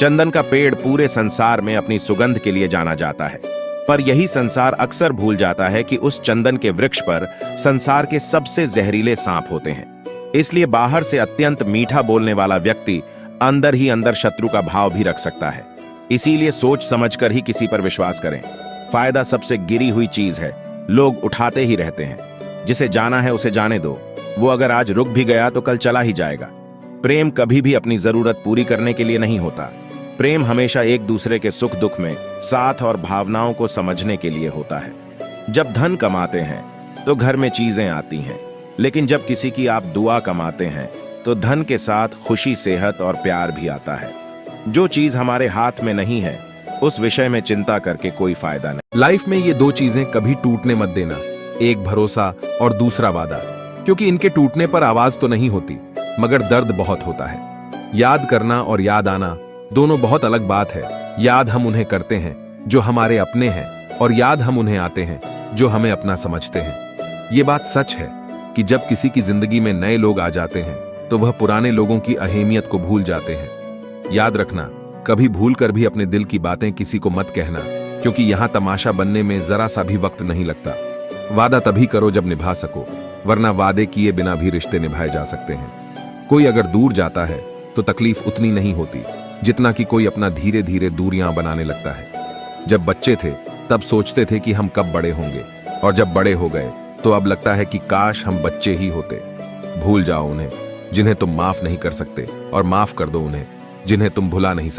चंदन का पेड़ पूरे संसार में अपनी सुगंध के लिए जाना जाता है, पर यही संसार अक्सर भूल जाता है कि उस चंदन के वृक्ष पर संसार के सबसे जहरीले सांप होते हैं। इसलिए बाहर से अत्यंत मीठा बोलने वाला व्यक्ति अंदर ही अंदर शत्रु का भाव भी रख सकता है। इसीलिए सोच समझकर ही किसी पर विश्वास करें। फायदा सबसे गिरी हुई चीज है, लोग उठाते ही रहते हैं। जिसे जाना है उसे जाने दो, वो अगर आज रुक भी गया तो कल चला ही जाएगा। प्रेम कभी भी अपनी जरूरत पूरी करने के लिए नहीं होता। प्रेम हमेशा एक दूसरे के सुख दुख में साथ और भावनाओं को समझने के लिए होता है। जब धन कमाते हैं तो घर में चीजें आती हैं, लेकिन जब किसी की आप दुआ कमाते हैं तो धन के साथ खुशी, सेहत और प्यार भी आता है। जो चीज हमारे हाथ में नहीं है उस विषय में चिंता करके कोई फायदा नहीं। लाइफ में ये दो चीजें कभी टूटने मत देना, एक भरोसा और दूसरा वादा, क्योंकि इनके टूटने पर आवाज तो नहीं होती मगर दर्द बहुत होता है। याद करना और याद आना दोनों बहुत अलग बात है। याद हम उन्हें करते हैं जो हमारे अपने हैं, और याद हम उन्हें आते हैं जो हमें अपना समझते हैं। ये बात सच है कि जब किसी की जिंदगी में नए लोग आ जाते हैं तो वह पुराने लोगों की अहमियत को भूल जाते हैं। याद रखना, कभी भूल कर भी अपने दिल की बातें किसी को मत कहना, क्योंकि यहां तमाशा बनने में जरा सा भी वक्त नहीं लगता। वादा तभी करो जब निभा सको, वरना वादे किए बिना भी रिश्ते निभाए जा सकते हैं। कोई अगर दूर जाता है तो तकलीफ उतनी नहीं होती जितना कि कोई अपना धीरे धीरे दूरियां बनाने लगता है। जब बच्चे थे तब सोचते थे कि हम कब बड़े होंगे, और जब बड़े हो गए तो अब लगता है कि काश हम बच्चे ही होते। भूल जाओ उन्हें जिन्हें तुम माफ नहीं कर सकते, और माफ कर दो उन्हें जिन्हें तुम भुला नहीं सकते।